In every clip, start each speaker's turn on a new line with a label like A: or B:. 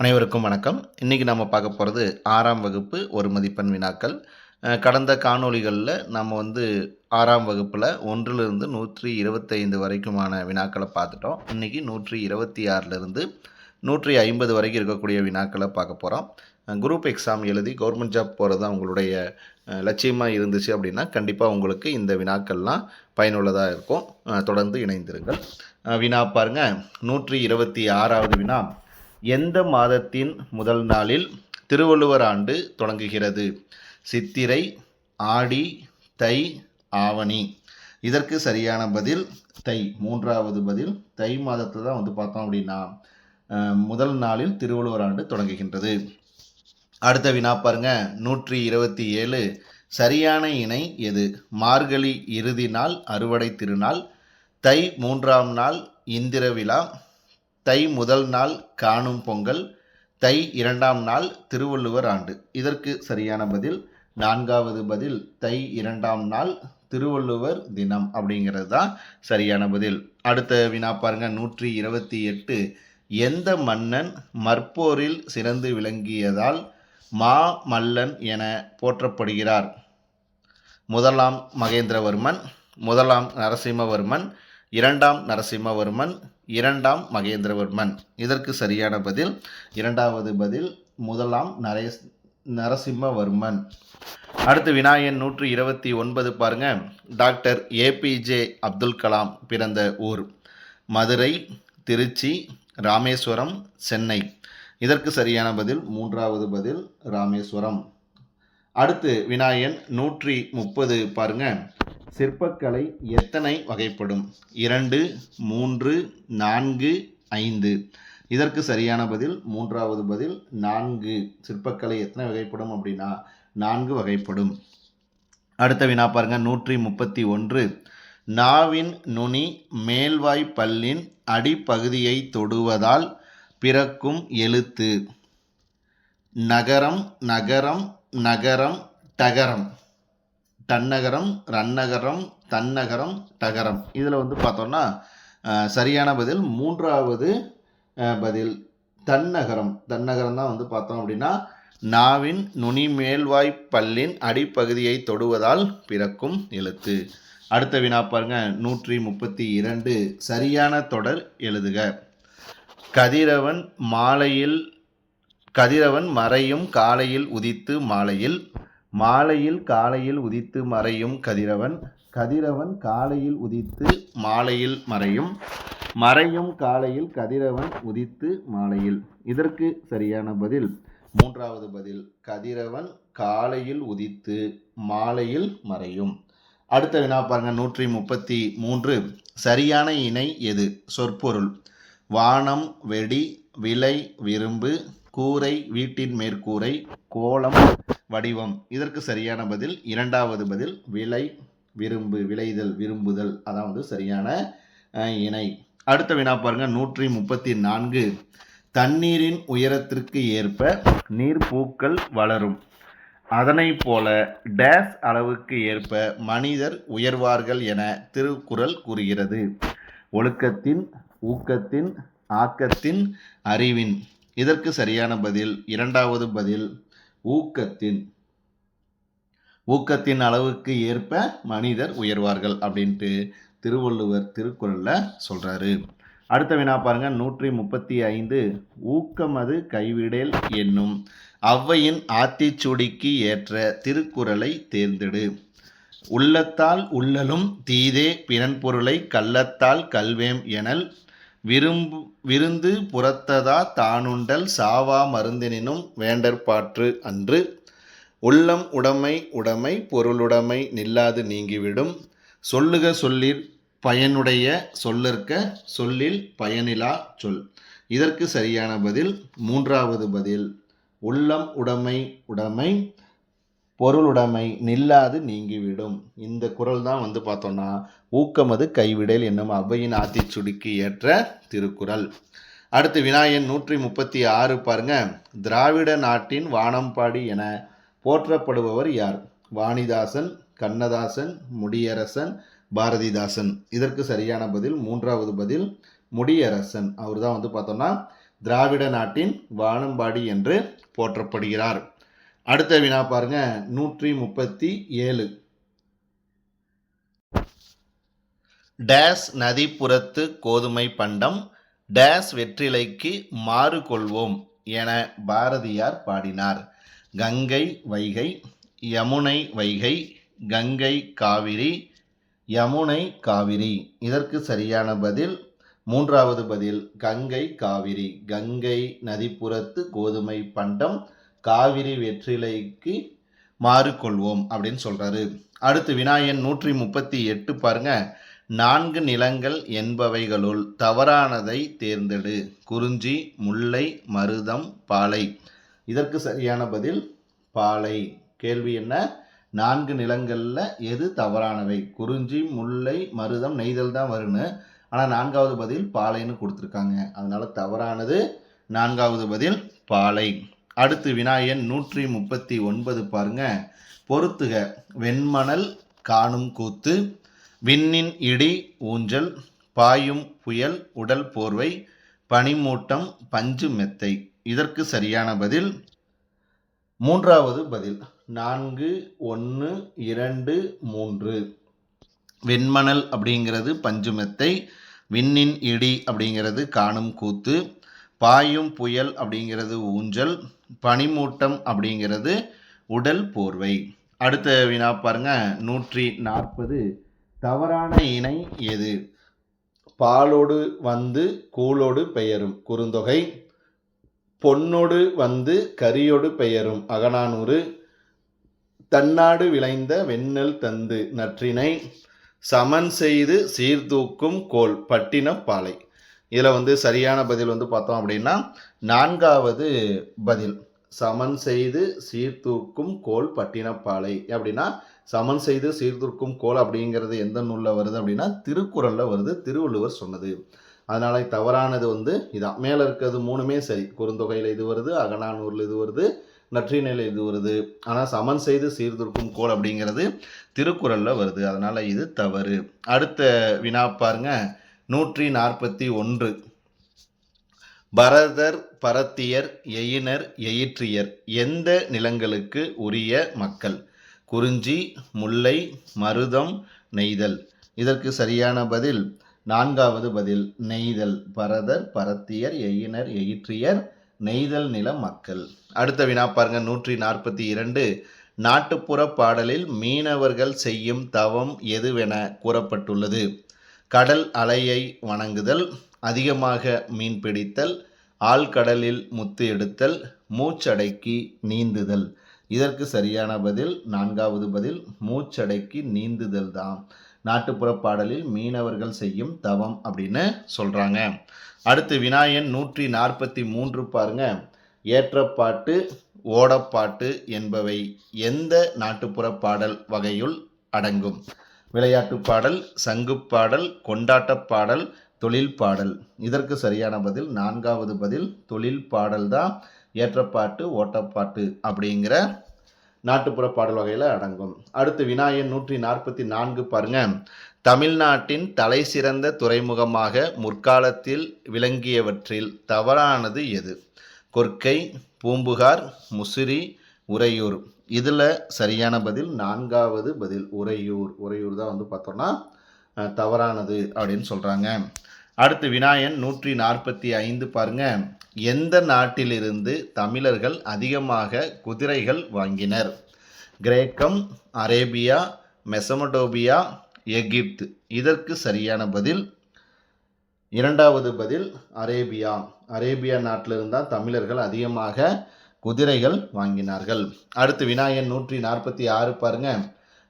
A: அனைவருக்கும் வணக்கம். இன்றைக்கி நம்ம பார்க்க போகிறது 6ஆம் வகுப்பு ஒரு மதிப்பெண் வினாக்கள். கடந்த காணொளிகளில் நம்ம 6ஆம் வகுப்பில் 1லிருந்து 125 வரைக்குமான வினாக்களை பார்த்துட்டோம். இன்றைக்கி 126லிருந்து 150 வரைக்கும் இருக்கக்கூடிய வினாக்களை பார்க்க போகிறோம். குரூப் எக்ஸாம் எழுதி கவர்மெண்ட் ஜாப் போகிறது தான் உங்களுடைய லட்சியமாக இருந்துச்சு அப்படின்னா கண்டிப்பாக உங்களுக்கு இந்த வினாக்கள்லாம் பயனுள்ளதாக இருக்கும். தொடர்ந்து இணைந்திருங்கள். வினா பாருங்கள். 126வது வினா. எந்த மாதத்தின் முதல் நாளில் திருவள்ளுவர் ஆண்டு தொடங்குகிறது? சித்திரை, ஆடி, தை, ஆவணி. இதற்கு சரியான பதில் தை. மூன்றாவது பதில் தை மாதத்தில் தான் பார்த்தோம் அப்படின்னா முதல் நாளில் திருவள்ளுவர் ஆண்டு தொடங்குகின்றது. அடுத்த வினா பாருங்க. 127. சரியான இணை எது? மார்கழி இறுதி நாள் அறுவடை திருநாள், தை 3ஆம் நாள் இந்திர விழா, தை முதல் நாள் காணும் பொங்கல், தை 2ஆம் நாள் திருவள்ளுவர் ஆண்டு. இதற்கு சரியான பதில் 4வது பதில் தை 2ஆம் நாள் திருவள்ளுவர் தினம் அப்படிங்கிறது தான் சரியான பதில். அடுத்த வினா பாருங்க. 128. எந்த மன்னன் மற்போரில் சிறந்து விளங்கியதால் மாமல்லன் என போற்றப்படுகிறார்? முதலாம் மகேந்திரவர்மன், முதலாம் நரசிம்மவர்மன், 2ஆம் நரசிம்மவர்மன், 2ஆம் மகேந்திரவர்மன். இதற்கு சரியான பதில் 2வது பதில் முதலாம் நரசிம்மவர்மன். அடுத்து வினா எண் 129 பாருங்க. டாக்டர் ஏபிஜே அப்துல் கலாம் பிறந்த ஊர்? மதுரை, திருச்சி, ராமேஸ்வரம், சென்னை. இதற்கு சரியான பதில் 3வது பதில் ராமேஸ்வரம். அடுத்து வினா எண் 130 பாருங்க. சிற்பக்கலை எத்தனை வகைப்படும்? 2, 3, 4, 5. இதற்கு சரியான பதில் 3வது பதில் 4. சிற்பக்கலை எத்தனை வகைப்படும் அப்படின்னா 4 வகைப்படும். அடுத்த வினா பாருங்க. 131. நாவின் நுனி மேல்வாய் பல்லின் அடிப்பகுதியை தொடுவதால் பிறக்கும் எழுத்து? நகரம், நகரம், நகரம், டகரம். டன்னகரம், ரன்னகரம், தன்னகரம், டகரம். இதில் பார்த்தோம்னா சரியான பதில் 3வது பதில் தன்னகரம். தன்னகரம் தான் பார்த்தோம் அப்படின்னா நாவின் நுனி மேல்வாய் பல்லின் அடிப்பகுதியை தொடுவதால் பிறக்கும் எழுத்து. அடுத்த வினா பாருங்க. 132. சரியான தொடர் எழுதுக. கதிரவன் மறையும் காலையில் உதித்து மாலையில், மாலையில் காலையில் உதித்து மறையும் கதிரவன், கதிரவன் காலையில் உதித்து மாலையில் மறையும், மறையும் காலையில் கதிரவன் உதித்து மாலையில். இதற்கு சரியான பதில் 3வது பதில் கதிரவன் காலையில் உதித்து மாலையில் மறையும். அடுத்த வினா பாருங்க. 133. சரியான இணை எது? சொற்பொருள். வானம், வெடி, விலை, விரும்பு, கூரை, வீட்டின் மேற்கூரை, கோலம், வடிவம். இதற்கு சரியான பதில் 2வது பதில் விலை, விரும்பு. விளைதல், விரும்புதல், அதாவது சரியான இணை. அடுத்த வினா பாருங்க. 134. தண்ணீரின் உயரத்திற்கு ஏற்ப நீர்ப்பூக்கள் வளரும். அதனை போல டேஸ் அளவுக்கு ஏற்ப மனிதர் உயர்வார்கள் என திருக்குறள் கூறுகிறது? ஒழுக்கத்தின், ஊக்கத்தின், ஆக்கத்தின், அறிவின். இதற்கு சரியான பதில் 2வது பதில் ஊக்கத்தின். ஊக்கத்தின் அளவுக்கு ஏற்ப மனிதர் உயர்வார்கள் அப்படின்ட்டு திருவள்ளுவர் திருக்குறளில் சொல்கிறாரு. அடுத்த வினா பாருங்க. 135. ஊக்கமது கைவிடேல் என்னும் ஔவையின் ஆத்திச்சூடிக்கு ஏற்ற திருக்குறளை தேர்ந்தெடு. உள்ளத்தால் உள்ளலும் தீதே பிறன்பொருளை கள்ளத்தால் கல்வேம் எனல், விருந்து புறத்ததா தானுண்டல் சாவா மருந்தெனினும் வேண்டற்பாற்று அன்று, உள்ளம் உடைமை பொருளுடைமை நில்லாது நீங்கிவிடும், சொல்லுக சொல்லிற் பயனுடைய சொல்லற்க சொல்லில் பயனிலா சொல். இதற்கு சரியான பதில் 3வது பதில் உள்ளம் உடைமை பொருளுடைமை நில்லாது நீங்கிவிடும். இந்த குறள் தான் பார்த்தோம்னா ஊக்கமது கைவிடல் என்னும் ஔவையின் ஆத்திச்சூடிக்கு ஏற்ற திருக்குறள். அடுத்து வினா எண் 136 பாருங்க. திராவிட நாட்டின் வானம்பாடி என போற்றப்படுபவர் யார்? வாணிதாசன், கண்ணதாசன், முடியரசன், பாரதிதாசன். இதற்கு சரியான பதில் 3வது பதில் முடியரசன். அவர் தான் பார்த்தோம்னா திராவிட நாட்டின் வானம்பாடி என்று போற்றப்படுகிறார். அடுத்த வினா பாருங்க 137. டேஸ் நதிப்புறத்து கோதுமை பண்டம் டேஸ் வெற்றிலைக்கு மாறு கொள்வோம் என பாரதியார் பாடினார். கங்கை வைகை, யமுனை வைகை, கங்கை காவிரி, யமுனை காவிரி. இதற்கு சரியான பதில் மூன்றாவது பதில் கங்கை காவிரி. கங்கை நதிப்புறத்து கோதுமை பண்டம் காவிரி வெற்றிலைக்கு மாறு கொள்வோம் அப்படின்னு சொல்றாரு. அடுத்து வினாயன் 138 பாருங்க. 4 நிலங்கள் என்பவைகளுள் தவறானதை தேர்ந்தெடு. குறிஞ்சி, முல்லை, மருதம், பாலை. இதற்கு சரியான பதில் பாலை. கேள்வி என்ன? 4 நிலங்கள்ல எது தவறானவை? குறிஞ்சி, முல்லை, மருதம், நெய்தல் தான் வருன்னு. ஆனால் 4வது பதில் பாலைன்னு கொடுத்துருக்காங்க. அதனால தவறானது 4வது பதில் பாலை. அடுத்து வினாயன் 139 பாருங்க. பொறுத்துக. வெண்மணல் காணும் கூத்து, விண்ணின் இடி ஊஞ்சல், பாயும் புயல் உடல் போர்வை, பனிமூட்டம் பஞ்சு மெத்தை. இதற்கு சரியான பதில் மூன்றாவது பதில் 4, 1, 2, 3. வெண்மணல் அப்படிங்கிறது பஞ்சு மெத்தை, விண்ணின் இடி அப்படிங்கிறது காணும் கூத்து, பாயும் புயல் அப்படிங்கிறது ஊஞ்சல், பனிமூட்டம் அப்படிங்கிறது உடல் போர்வை. அடுத்த வினா பாருங்க 140. தவறான இணை எது? பாலோடு வந்து கூலோடு பெயரும் குறுந்தொகை, பொன்னோடு வந்து கரியோடு பெயரும் அகநானூறு, தன்னாடு விளைந்த வெண்ணெல் தந்து நற்றிணை, சமன் செய்து சீர்தூக்கும் கோல் பட்டினப்பாலை. இதில் சரியான பதில் பார்த்தோம் அப்படின்னா 4வது பதில் சமன் செய்து சீர்தூக்கும் கோல் பட்டினப்பாலை. அப்படின்னா சமன் செய்து சீர்தூக்கும் கோல் அப்படிங்கிறது எந்த நூலில் வருது அப்படின்னா திருக்குறளில் வருது, திருவள்ளுவர் சொன்னது. அதனால தவறானது இதான். மேலே இருக்கிறது 3மே சரி. குறுந்தொகையில் இது வருது, அகநானூரில் இது வருது, நற்றிணையில் இது வருது. ஆனால் சமன் செய்து சீர்தூக்கும் கோல் அப்படிங்கிறது திருக்குறளில் வருது. அதனால் இது தவறு. அடுத்த வினா பாருங்க 141. பரதர், பரத்தியர், எயினர், எயிற்றியர் எந்த நிலங்களுக்கு உரிய மக்கள்? குறிஞ்சி, முல்லை, மருதம், நெய்தல். இதற்கு சரியான பதில் 4வது பதில் நெய்தல். பரதர், பரத்தியர், எயினர், எயிற்றியர் நெய்தல் நில மக்கள். அடுத்த வினா பாருங்க 142. நாட்டுப்புற பாடலில் மீனவர்கள் செய்யும் தவம் எதுவென கூறப்பட்டுள்ளது? கடல் அலையை வணங்குதல், அதிகமாக மீன் பிடித்தல், ஆழ்கடலில் முத்து எடுத்தல், மூச்சடக்கி நீந்துதல். இதற்கு சரியான பதில் 4வது பதில் மூச்சடக்கி நீந்துதல் தான் நாட்டுப்புற பாடலில் மீனவர்கள் செய்யும் தவம் அப்படின்னு சொல்றாங்க. அடுத்து வினாயன் 143 பாருங்க. ஏற்றப்பாட்டு, ஓடப்பாட்டு என்பவை எந்த நாட்டுப்புற பாடல் வகையுள் அடங்கும்? விளையாட்டு பாடல், சங்குப்பாடல், கொண்டாட்டப் பாடல், தொழில் பாடல். இதற்கு சரியான பதில் 4வது பதில் தொழில் பாடல் தான் ஏற்றப்பாட்டு, ஓட்டப்பாட்டு அப்படிங்கிற நாட்டுப்புற பாடல் வகையில் அடங்கும். அடுத்து வினாயன் 144 பாருங்க. தமிழ்நாட்டின் தலை சிறந்த துறைமுகமாக முற்காலத்தில் விளங்கியவற்றில் தவறானது எது? கொற்கை, பூம்புகார், முசிறி, உறையூர். இதில் சரியான பதில் 4வது பதில் உறையூர். உறையூர் தான் பார்த்தோம்னா தவறானது அப்படின்னு சொல்கிறாங்க. அடுத்து வினாயன் 145 பாருங்க. எந்த நாட்டிலிருந்து தமிழர்கள் அதிகமாக குதிரைகள் வாங்கினர்? கிரேக்கம், அரேபியா, மெசமடோபியா, எகிப்து. இதற்கு சரியான பதில் 2வது பதில் அரேபியா. அரேபியா நாட்டிலிருந்து தான் தமிழர்கள் அதிகமாக குதிரைகள் வாங்கினார்கள். அடுத்து வினாயன் 146 பாருங்க.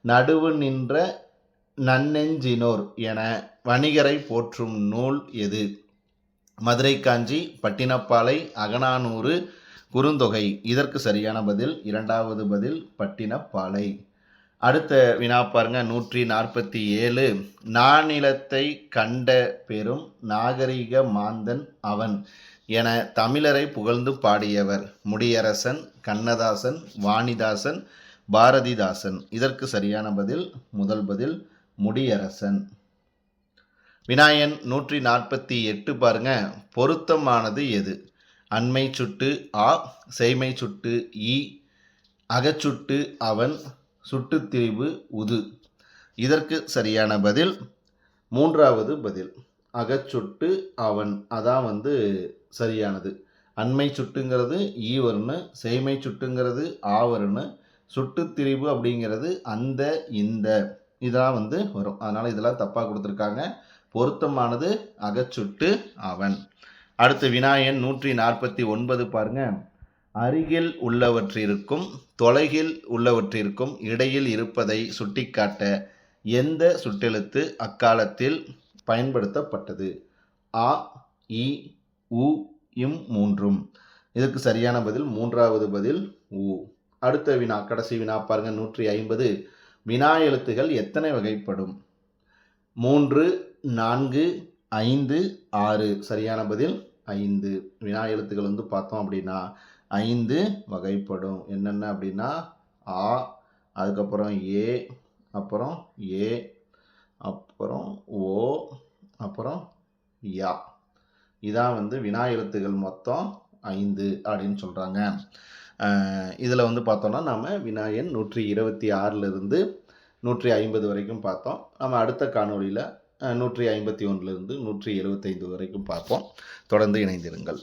A: நடுவு நின்ற நன்னெஞ்சினோர் என வணிகரை போற்றும் நூல் எது? மதுரை காஞ்சி, பட்டினப்பாலை, அகநானூறு, குறுந்தொகை. இதற்கு சரியான பதில் 2வது பதில் பட்டினப்பாலை. அடுத்த வினா பாருங்க 147. நானிலத்தை கண்ட பெரும் நாகரிக மாந்தன் அவன் என தமிழரை புகழ்ந்து பாடியவர்? முடியரசன், கண்ணதாசன், வாணிதாசன், பாரதிதாசன். இதற்கு சரியான பதில் முதல் பதில் முடியரசன். வினாயன் 148 பாருங்க. பொருத்தமானது எது? அண்மை சுட்டு ஆ, செய்மை சுட்டு ஈ, அகச்சுட்டு அவன், சுட்டுத்திரிபு உது. இதற்கு சரியான பதில் மூன்றாவது பதில், அகச்சுட்டு அவன். அதான் வந்து சரியானது. அண்மை சுட்டுங்கிறது ஈ வரும்னு, செய்மை சுட்டுங்கிறது ஆ வரும்னு, சுட்டுத்திரிபு அப்படிங்கிறது அந்த, இந்த, இதான் வந்து வரும். அதனால் இதெல்லாம் தப்பாக கொடுத்துருக்காங்க. பொருத்தமானது அகச்சுட்டு அவன். அடுத்து வினாயன் 149 பாருங்க. அருகில் உள்ளவற்றிற்கும் தொலைவில் உள்ளவற்றிற்கும் இடையில் இருப்பதை சுட்டிக்காட்ட எந்த சுட்டெழுத்து அக்காலத்தில் பயன்படுத்தப்பட்டது? ஆ, இ, உ, இம் மூன்றும். இதற்கு சரியான பதில் மூன்றாவது பதில் உ. அடுத்த வினா, கடைசி வினா பாருங்க. 150. வினா எழுத்துகள் எத்தனை வகைப்படும்? 3, 4, 5, 6. சரியான பதில் 5. வினா எழுத்துக்கள் வந்து பார்த்தோம் அப்படின்னா 5 வகைப்படும். என்னென்ன அப்படின்னா ஆ, அதுக்கப்புறம் ஏ, அப்புறம் ஏ, அப்புறம் ஓ, அப்புறம் யா. இதான் வந்து வினா எழுத்துகள் மொத்தம் 5 அப்படின்னு சொல்கிறாங்க. இதில் வந்து பார்த்தோன்னா நம்ம வினாயன் 126லிருந்து 150 வரைக்கும் பார்த்தோம். நம்ம அடுத்த காணொளியில் 151லிருந்து 175 வரைக்கும் பார்ப்போம். தொடர்ந்து இணைந்திருங்கள்.